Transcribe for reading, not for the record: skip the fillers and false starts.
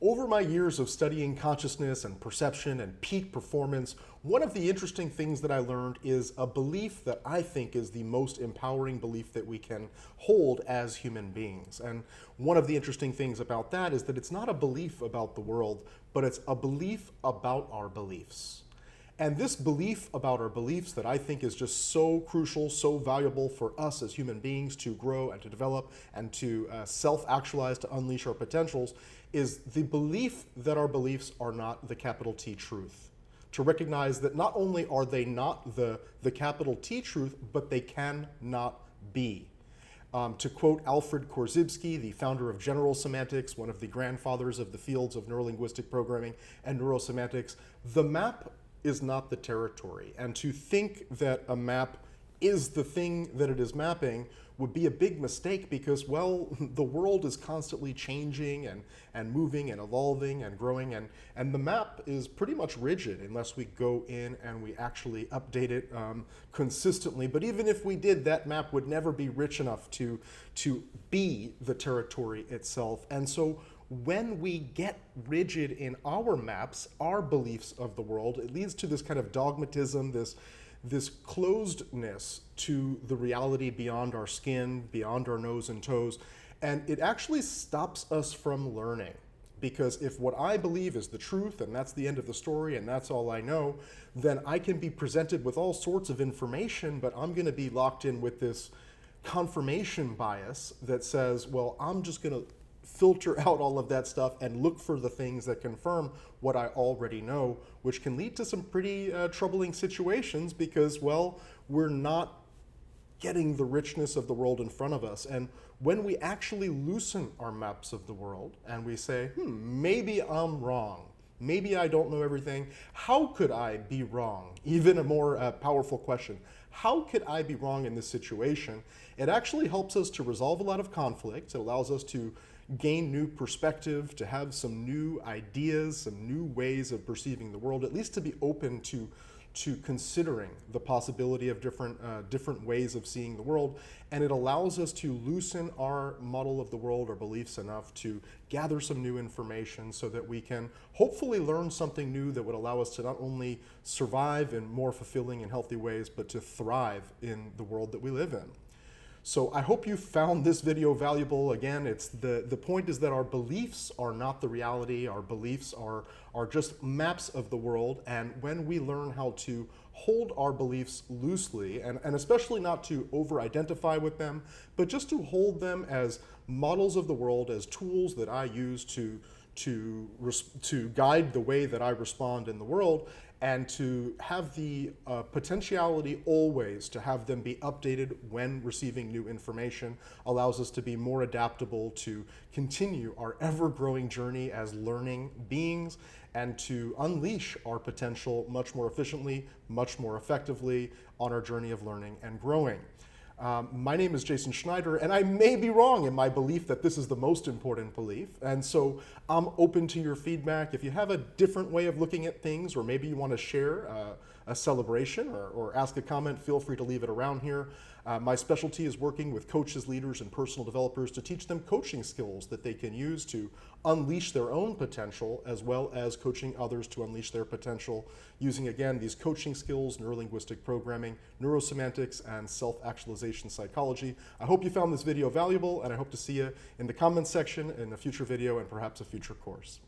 Over my years of studying consciousness and perception and peak performance, one of the interesting things that I learned is a belief that I think is the most empowering belief that we can hold as human beings. And one of the interesting things about that is that it's not a belief about the world, but it's a belief about our beliefs. And this belief about our beliefs that I think is just so crucial, so valuable for us as human beings to grow and to develop and to self-actualize, to unleash our potentials, is the belief that our beliefs are not the capital T truth. To recognize that not only are they not the capital T truth, but they cannot be. To quote Alfred Korzybski, the founder of General Semantics, one of the grandfathers of the fields of neurolinguistic programming and neurosemantics, the map is not the territory. And to think that a map is the thing that it is mapping would be a big mistake because, well, the world is constantly changing and moving and evolving and growing, and the map is pretty much rigid unless we go in and we actually update it consistently. But even if we did, that map would never be rich enough to be the territory itself. And so when we get rigid in our maps, our beliefs of the world, it leads to this kind of dogmatism, this closedness to the reality beyond our skin, beyond our nose and toes, and it actually stops us from learning. Because if what I believe is the truth, and that's the end of the story, and that's all I know, then I can be presented with all sorts of information, but I'm going to be locked in with this confirmation bias that says, well, I'm just going to filter out all of that stuff and look for the things that confirm what I already know, which can lead to some pretty troubling situations because, well, we're not getting the richness of the world in front of us. And when we actually loosen our maps of the world and we say, maybe I'm wrong, maybe I don't know everything, how could I be wrong? Even a more powerful question. How could I be wrong in this situation? It actually helps us to resolve a lot of conflict. It allows us to gain new perspective, to have some new ideas, some new ways of perceiving the world, at least to be open to considering the possibility of different ways of seeing the world. And it allows us to loosen our model of the world or beliefs enough to gather some new information so that we can hopefully learn something new that would allow us to not only survive in more fulfilling and healthy ways, but to thrive in the world that we live in. So I hope you found this video valuable. Again, it's the point is that our beliefs are not the reality. Our beliefs are just maps of the world. And when we learn how to hold our beliefs loosely, and especially not to over-identify with them, but just to hold them as models of the world, as tools that I use to guide the way that I respond in the world, and to have the potentiality always to have them be updated when receiving new information allows us to be more adaptable, to continue our ever-growing journey as learning beings, and to unleash our potential much more efficiently, much more effectively on our journey of learning and growing. My name is Jason Schneider, and I may be wrong in my belief that this is the most important belief, and so I'm open to your feedback. If you have a different way of looking at things, or maybe you want to share a celebration or ask a comment, feel free to leave it around here. My specialty is working with coaches, leaders, and personal developers to teach them coaching skills that they can use to unleash their own potential, as well as coaching others to unleash their potential using, again, these coaching skills, neurolinguistic programming, neurosemantics, and self-actualization psychology. I hope you found this video valuable, and I hope to see you in the comments section in a future video and perhaps a future course.